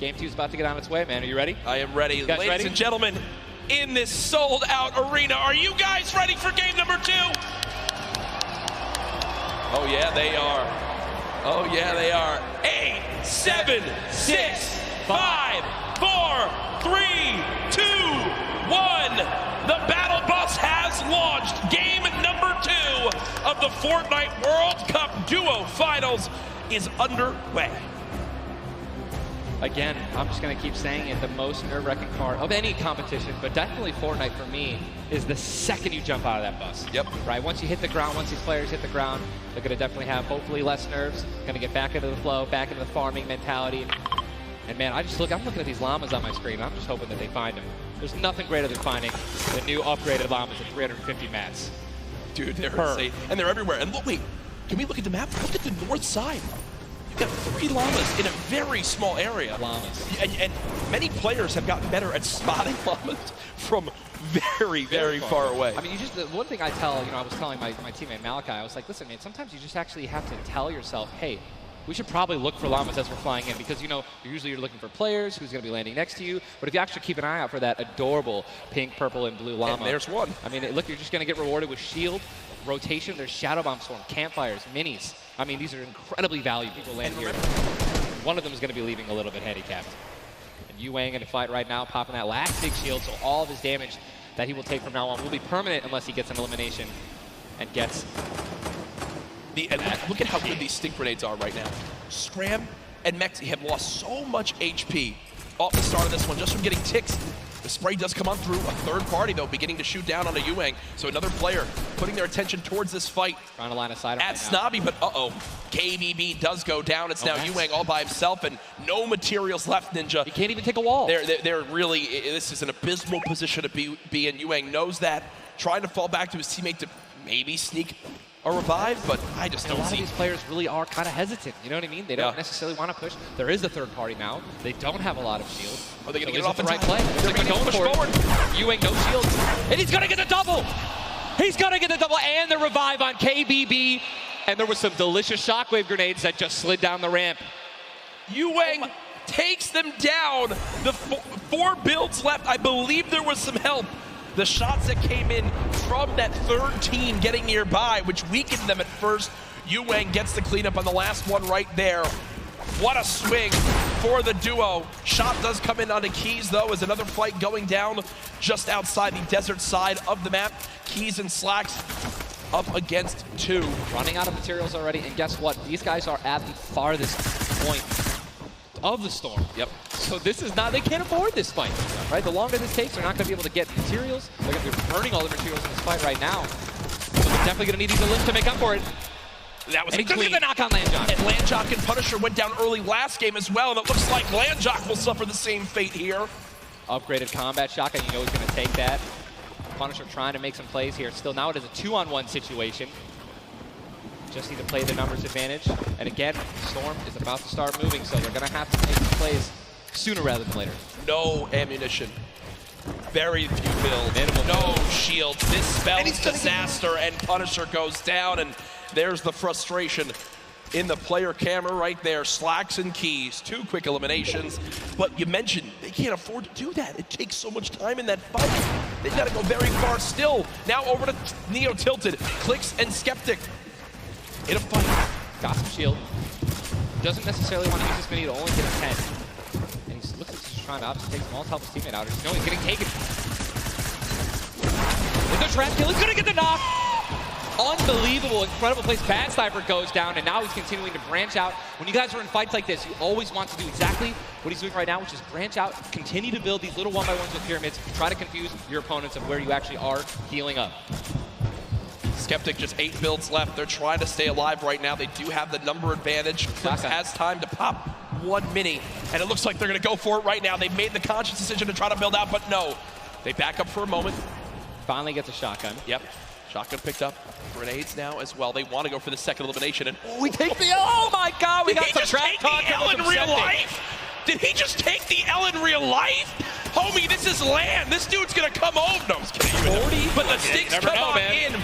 Game 2 is about to get on its way, man. Are you ready? I am ready. Ladies ready? and gentlemen, in this sold-out arena, are you guys ready for game number 2? Oh, yeah, they are. Oh, yeah, they are. 8, 7, 6, 5, 4, 3, 2, 1. The battle bus has launched. Game number 2 of the Fortnite World Cup Duo Finals is underway. Again, I'm just going to keep saying it, the most nerve-wracking part of any competition, but definitely Fortnite for me, is the second you jump out of that bus. Yep. Right, once you hit the ground, once these players hit the ground, they're going to definitely have hopefully less nerves, going to get back into the flow, back into the farming mentality. And man, I'm looking at these llamas on my screen, I'm just hoping that they find them. There's nothing greater than finding the new upgraded llamas at 350 mats. Dude, they're insane. And they're everywhere. And look, wait, can we look at the map? Look at the north side. You've got 3 llamas in a very small area. Llamas. And many players have gotten better at spotting llamas from very, very far away. I mean, the one thing I was telling my teammate Malachi, I was like, listen, man, sometimes you just actually have to tell yourself, hey, we should probably look for llamas as we're flying in, because usually you're looking for players who's going to be landing next to you. But if you actually keep an eye out for that adorable pink, purple, and blue llama, and there's one. I mean, look, you're just going to get rewarded with shield, rotation. There's shadow bomb storm, campfires, minis. I mean, these are incredibly valuable. People land here. One of them is going to be leaving a little bit handicapped. And Yuang in a fight right now, popping that last big shield, so all of his damage that he will take from now on will be permanent unless he gets an elimination and gets. Look at how good these stink grenades are right now. Scram and Mexi have lost so much HP off the start of this one just from getting ticks. The spray does come on through. A third party, though, beginning to shoot down on a Yuang. So another player putting their attention towards this fight. Trying to line of sight at Snobby, but KBB does go down. It's now Yuang all by himself, and no materials left, Ninja. He can't even take a wall. They're really, this is an abysmal position to be in. Yuang knows that, trying to fall back to his teammate to maybe sneak a revive, but I just don't see. A lot of these players really are kind of hesitant, you know what I mean? They don't necessarily want to push. There is a third party now. They don't have a lot of shield. Are they going to get it off the right play? They're going to push forward. Yuang, no shield. And he's going to get the double! He's going to get the double and the revive on KBB. And there was some delicious shockwave grenades that just slid down the ramp. Yuang takes them down. The 4 builds left. I believe there was some help. The shots that came in from that third team getting nearby, which weakened them at first. Yuang gets the cleanup on the last one right there. What a swing for the duo. Shot does come in onto Keys, though, as another fight going down just outside the desert side of the map. Keys and Slacks up against 2. Running out of materials already, and guess what? These guys are at the farthest point of the storm. Yep. So this is not, they can't afford this fight, right? The longer this takes, they're not going to be able to get materials. They're going to be burning all the materials in this fight right now. So they're definitely going to need these elims to make up for it. That was and he took the knock on Landjock. And Landjock and Punisher went down early last game as well, and it looks like Landjock will suffer the same fate here. Upgraded combat shotgun, he's going to take that. Punisher trying to make some plays here. Still, now it is a 2-on-1 situation. Just need to play the numbers advantage. And again, Storm is about to start moving, so they're going to have to make some plays sooner rather than later. No ammunition. Very few builds. No shield. This spells disaster, and Punisher goes down, and there's the frustration in the player camera right there. Slacks and Keys, 2 quick eliminations. But you mentioned they can't afford to do that. It takes so much time in that fight. They've got to go very far still. Now over to Neo Tilted, Clicks and Skeptic in a fight. Got some shield. Doesn't necessarily want to use this mini to only get a 10. And he looks like he's trying to obviously take Small to help his teammate out. No, he's getting taken. With the trap kill, he's going to get the knock. Unbelievable, incredible place. Bad Sniper goes down, and now he's continuing to branch out. When you guys are in fights like this, you always want to do exactly what he's doing right now, which is branch out, continue to build these little 1x1s with pyramids, try to confuse your opponents of where you actually are healing up. Skeptic, just 8 builds left. They're trying to stay alive right now. They do have the number advantage. Clicks has time to pop 1 mini, and it looks like they're going to go for it right now. They made the conscious decision to try to build out, but no. They back up for a moment. Finally gets a shotgun. Yep. Shotgun picked up. Grenades now as well. They want to go for the second elimination, and we take the oh my god, we got some track talk. Did he just take the L in real life? Did he just take the L in real life? Homie, this is land. This dude's going to come over. No, I'm just kidding. 40? But the stinks come on in.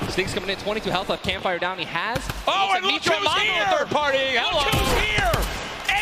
Stinks coming in, 22 health left, campfire down. He has. Oh, and look who's here! Third party. Hello. Look who's here!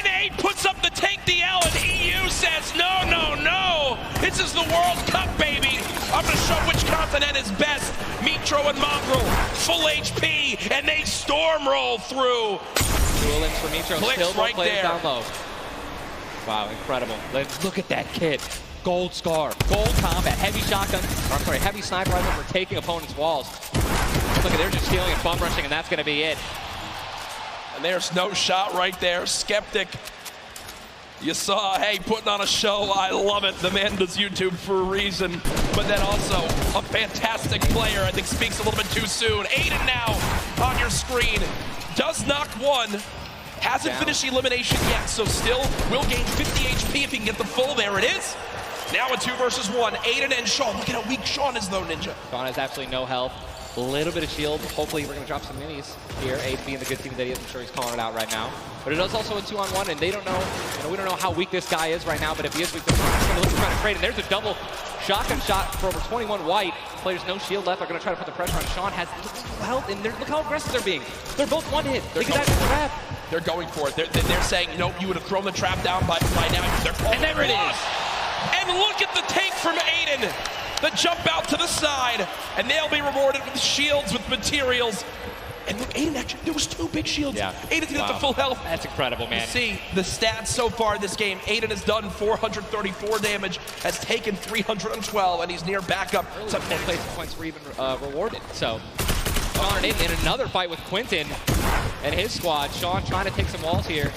NA puts up the take the L, and EU says, no, no, no. This is the World Cup, baby. I'm going to show which continent is best. Mitro and Mongrel, full HP, and they storm roll through. Dual links for Mitro, still right players there. down low. Wow, incredible. Let's look at that kit. Gold Scar, Gold Combat, Heavy Shotgun, I'm sorry, Heavy Sniper Rifle for taking opponents' walls. Look at, they're just stealing and bum rushing, and that's going to be it. And there's no shot right there. Skeptic, you saw, hey, putting on a show. I love it. The man does YouTube for a reason. But then also a fantastic player. I think speaks a little bit too soon. Aiden now on your screen. Does knock one. Hasn't finished elimination yet, so still will gain 50 HP if he can get the full. There it is. Now a 2 versus 1. Aiden and Sean. Look at how weak Sean is though, Ninja. Sean has absolutely no health. A little bit of shield. Hopefully we're going to drop some minis here. Abe being the good team that he is. I'm sure he's calling it out right now. But it is also a 2-on-1, and they don't know, we don't know how weak this guy is right now, but if he is weak, they're going to look to try to trade. And there's a double shotgun shot for over 21 white. Players no shield left are going to try to put the pressure on. Sean has little health, and look how aggressive they're being. They're both one hit. They can actually trap. They're going for it. They're saying, nope, you would have thrown the trap down by now. And there it is. And look at the take from Aiden. The jump out to the side, and they'll be rewarded with shields, with materials. And look, Aiden actually, there was 2 big shields. Yeah. Aiden's got the full health. That's incredible, man. You see the stats so far in this game. Aiden has done 434 damage, has taken 312, and he's near backup. Some place points were even rewarded. So, Sean and Aiden in another fight with Quentin and his squad. Sean trying to take some walls here,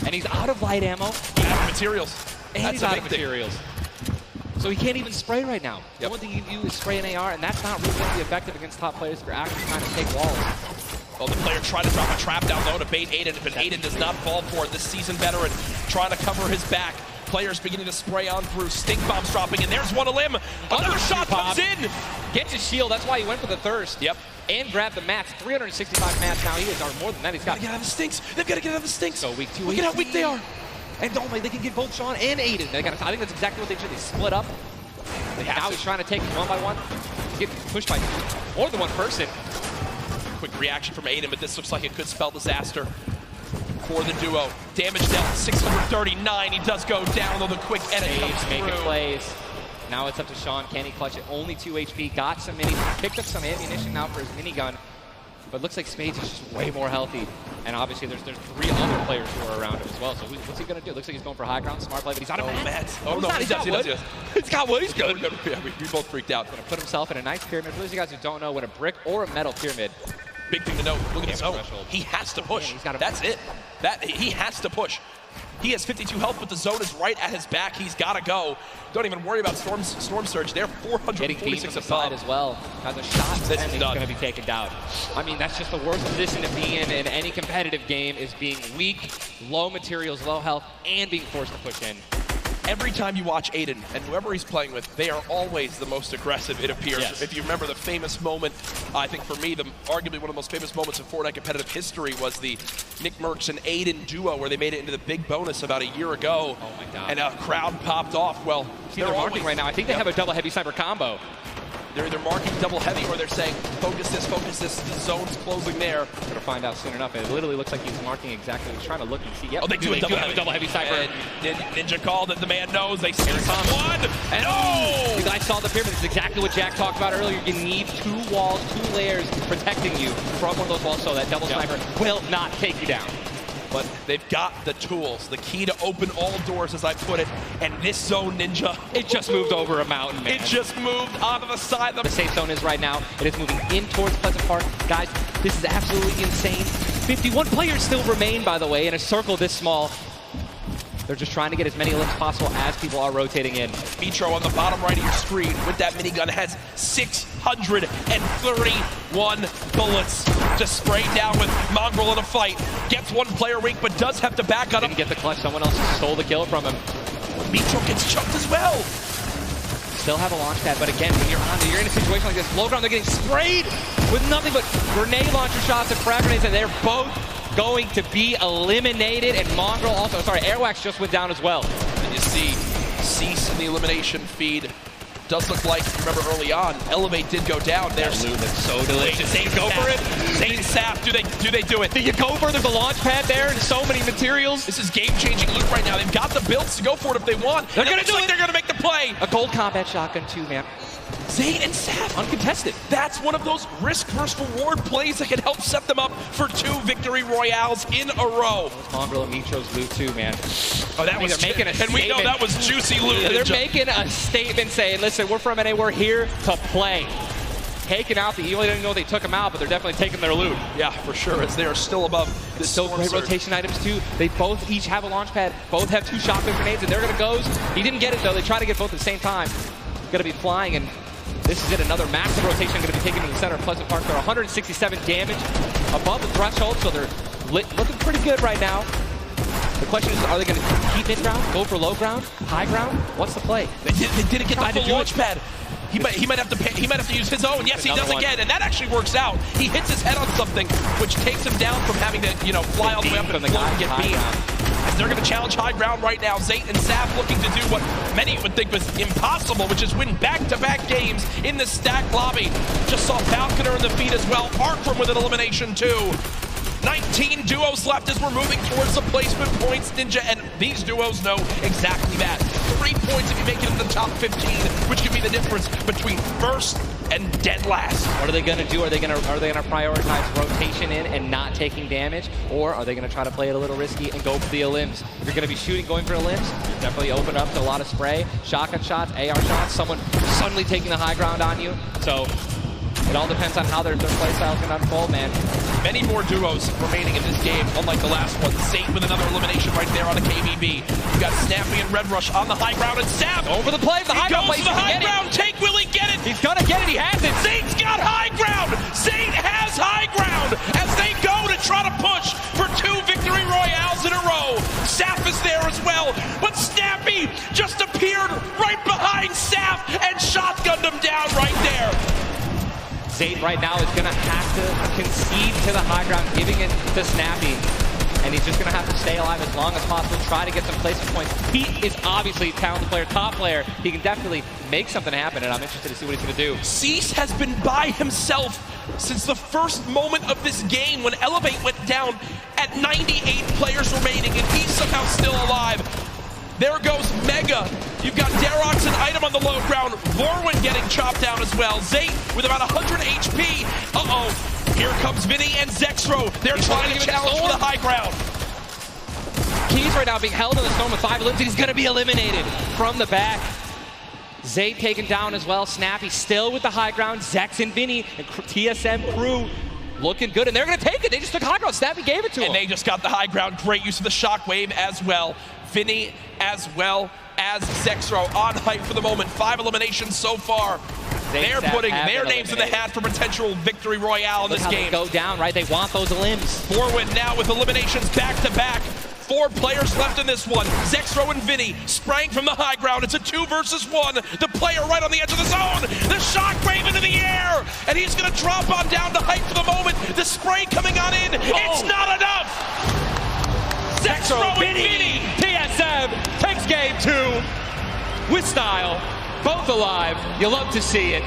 and he's out of light ammo. Out of materials. And That's he's out of materials. So he can't even spray right now. Yep. The one thing you do is spray an AR, and that's not really going to be effective against top players if you're actually trying to take walls. Well, the player tried to drop a trap down low to bait Aiden, but Aiden does not fall for it. This seasoned veteran trying to cover his back. Players beginning to spray on through. Stink bombs dropping, and there's one of them. Another shot comes in. Gets his shield. That's why he went for the thirst. Yep. And grabbed the mats. 365 mats now. He is, or more than that. He's got. Gotta get out of the stinks. They've got to get out of the stinks. So weak. Look at how weak they are. And don't they can get both Sean and Aiden. They got. I think that's exactly what they should. They split up. Now he's trying to take one by one. He's getting pushed by more than one person. Quick reaction from Aiden, but this looks like it could spell disaster for the duo. Damage dealt 639. He does go down, though the quick edit comes through. Making plays. Now it's up to Sean. Can he clutch it? Only 2 HP. Got some minis. Picked up some ammunition now for his minigun. But looks like Spades is just way more healthy. And obviously there's 3 other players who are around him as well. So what's he going to do? Looks like he's going for high ground. Smart play, but he's out of mats. Oh, no, he's got wood. He's got wood. He's good. Yeah, we both freaked out. Going to put himself in a nice pyramid. For those of you guys who don't know what a brick or a metal pyramid. Big thing to note. Look at his zone. He has to push. That's it. He has to push. He has 52 health, but the zone is right at his back. He's got to go. Don't even worry about Storm Surge. They're 446 aside as well. Has a shot. This is going to be taken down. I mean, that's just the worst position to be in any competitive game, is being weak, low materials, low health, and being forced to push in. Every time you watch Aiden and whoever he's playing with, they are always the most aggressive, it appears. Yes. If you remember the famous moment, I think for me, arguably one of the most famous moments in Fortnite competitive history was the Nick Merckx and Aiden duo, where they made it into the big bonus about a year ago. Oh my God. And a crowd popped off. Well, see, they're marking right now. I think they have a double heavy sniper combo. They're either marking double heavy or they're saying, focus this, the zone's closing there. We're going to find out soon enough. It literally looks like he's marking exactly. He's trying to look and see. Yep, oh, they do have a double heavy sniper. And Ninja called it. The man knows. They see one. And no! You guys saw the pyramid. This is exactly what Jack talked about earlier. You need 2 walls, 2 layers protecting you from one of those walls so that double sniper will not take you down. But they've got the tools, the key to open all doors, as I put it. And this zone, Ninja, it just moved over a mountain, man. It just moved onto the side. The safe zone is right now. It is moving in towards Pleasant Park. Guys, this is absolutely insane. 51 players still remain, by the way, in a circle this small. They're just trying to get as many limbs possible as people are rotating in. Mitro on the bottom right of your screen with that minigun has 631 bullets to spray down with Mongrel in a fight. Gets 1 player weak, but does have to back on him. Didn't get the clutch. Someone else stole the kill from him. Mitro gets chucked as well. Still have a launch pad, but again, when you're in a situation like this, low ground, they're getting sprayed with nothing but grenade launcher shots and frag grenades, and they're both going to be eliminated. And Mongrel also, sorry, Airwax just went down as well. And you see Cease in the elimination feed. Does look like, remember early on, Elevate did go down there. That loot looks so delicious. Zane go for it. Zane Sap, do they do it? Do you go for? There's a launch pad there and so many materials. This is game-changing loot right now. They've got the builds to go for it if they want. They're going to do it. They're going to make the play. A gold combat shotgun too, man. Zane and Sap, uncontested. That's one of those risk versus reward plays that can help set them up for 2 victory royales in a row. Mongrel and Mitro's loot too, man. Oh, that was making a statement. And we know that was juicy loot. They're making a statement saying, listen, we're from NA, we're here to play. Taking out the Evo, they didn't know they took them out, but they're definitely taking their loot. Yeah, for sure, as they are still above this so great surge. rotation items too. They both each have a launch pad, both have 2 shotgun grenades, and they're gonna go. He didn't get it though, they try to get both at the same time. Gonna be flying, and this is it, another massive rotation going to be taken to the center of Pleasant Park. They're 167 damage above the threshold, so they're looking pretty good right now. The question is, are they going to keep mid-ground, go for low ground, high ground? What's the play? They didn't get the full launch pad. He might have to use his own. Yes, he does again, and that actually works out. He hits his head on something, which takes him down from having to, fly all the way up and get beamed. As they're going to challenge high ground right now. Zayt and Sap looking to do what many would think was impossible, which is win back-to-back games in the stack lobby. Just saw Falconer in the feed as well. Arkram with an elimination too. 19 duos left as we're moving towards the placement points, Ninja, and these duos know exactly that. 3 points if you make it in the top 15, which could be the difference between first and dead last. What are they going to do? Are they going to prioritize rotation in and not taking damage, or are they going to try to play it a little risky and go for the elims? If you're going to be shooting, going for elims, you're definitely open up to a lot of spray, shotgun shots, AR shots, someone suddenly taking the high ground on you. So it all depends on how their playstyle can unfold, man. Many more duos remaining in this game, unlike the last one. Zayt with another elimination right there on a KBB. You got Snappy and Red Rush on the high ground, and Sap over the play. The high ground goes to the high ground. Take, will he get it? He's gonna get it. He has it. Zayt's got high ground. Zayt has high ground as they go to try to push for 2 victory royales in a row. Sap is there as well, but Snappy just appeared right behind Sap and shotgunned him down right there. Zayt right now is going to have to concede to the high ground, giving it to Snappy. And he's just going to have to stay alive as long as possible, try to get some placement points. He is obviously a talented player, top player. He can definitely make something happen, and I'm interested to see what he's going to do. Cease has been by himself since the first moment of this game when Elevate went down at 98 players remaining, and he's somehow still alive. There goes Mega. You've got Darox and Item on the low ground. Vorwin getting chopped down as well. Zayt with about 100 HP. Uh-oh. Here comes Vinny and Zexro. They're trying to challenge for the high ground. Keys right now being held in the storm with 5 elims. He's going to be eliminated from the back. Zayt taken down as well. Snappy still with the high ground. Zex and Vinny and TSM crew looking good, and they're going to take it. They just took high ground. Snappy gave it to him. And they just got the high ground. Great use of the shockwave as well. Vinny as well as Zexro on hype for the moment. 5 eliminations so far. They're putting their names in the hat for potential victory royale in this game. Go down, right? They want those elims. Vorwin now with eliminations back to back. 4 players left in this one. Zexro and Vinny spraying from the high ground. It's a 2 versus 1. The player right on the edge of the zone. The shockwave into the air. And he's going to drop on down to hype for the moment. The spray coming on in. It's not enough. Zexro and Vinny. TSM takes game 2 with style. Both alive. You love to see it.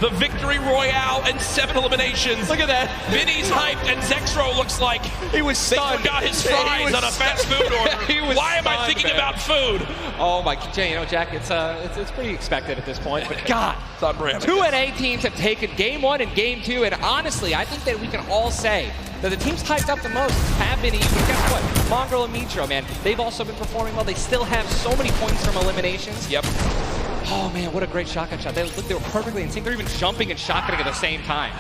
The victory royale and 7 eliminations. Look at that. Vinny's hyped, and Zexro looks like he was stunned. They forgot his fries on a fast food order. Why am I thinking about food? Oh my, Jack, it's pretty expected at this point. But God, 2 NA teams have taken game 1 and game 2, and honestly, I think that we can all say that the teams hyped up the most have been, but guess what? Mongrel and Mitro, man, they've also been performing well. They still have so many points from eliminations. Yep. Oh man, what a great shotgun shot. They were perfectly in sync. They're even jumping and shotgunning at the same time.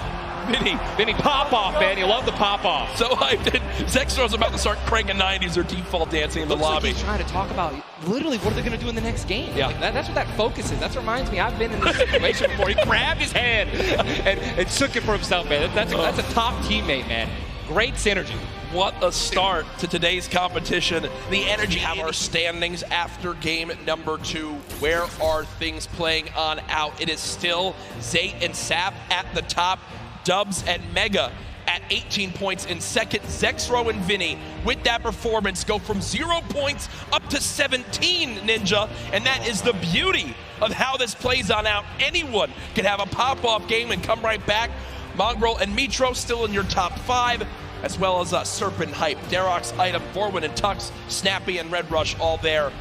Vinny, pop off, man. You love the pop off. So hyped. Zexro's about to start cranking 90s or default dancing in the lobby. Like he's trying to talk about literally what are they going to do in the next game. Yeah. Like that's what that focus is. That reminds me, I've been in this situation before. He grabbed his hand and took it for himself, man. That's a top teammate, man. Great synergy. What a start to today's competition. The energy of our standings after game number 2. Where are things playing on out? It is still Zayt and Sap at the top. Dubs and Mega at 18 points in second. Zexro and Vinny with that performance go from 0 points up to 17, Ninja. And that is the beauty of how this plays on out. Anyone can have a pop-off game and come right back. Mongrel and Mitro still in your top 5, as well as Serpent, Hype, Darox, Item, Forwin, and Tux, Snappy, and Red Rush all there.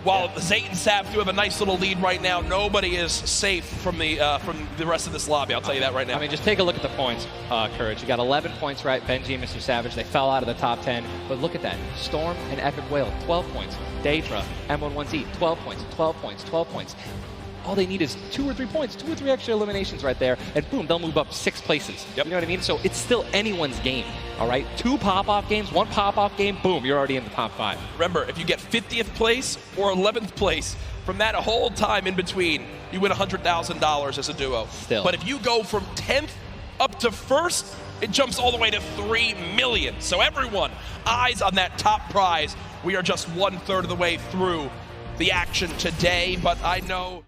While Zayt and Sap do have a nice little lead right now, nobody is safe from the rest of this lobby. I'll tell you that right now. I mean, just take a look at the points, Courage. You got 11 points, right? Benji and Mr. Savage, they fell out of the top 10. But look at that. Storm and Epic Whale, 12 points. Daedra, M11Z, 12 points, 12 points, 12 points. All they need is 2 or 3 points, 2 or 3 extra eliminations right there, and boom, they'll move up 6 places. Yep. You know what I mean? So it's still anyone's game, all right? 2 pop-off games, 1 pop-off game, boom, you're already in the top 5. Remember, if you get 50th place or 11th place, from that whole time in between, you win $100,000 as a duo. Still. But if you go from 10th up to 1st, it jumps all the way to $3 million. So everyone, eyes on that top prize. We are just 1/3 of the way through the action today, but I know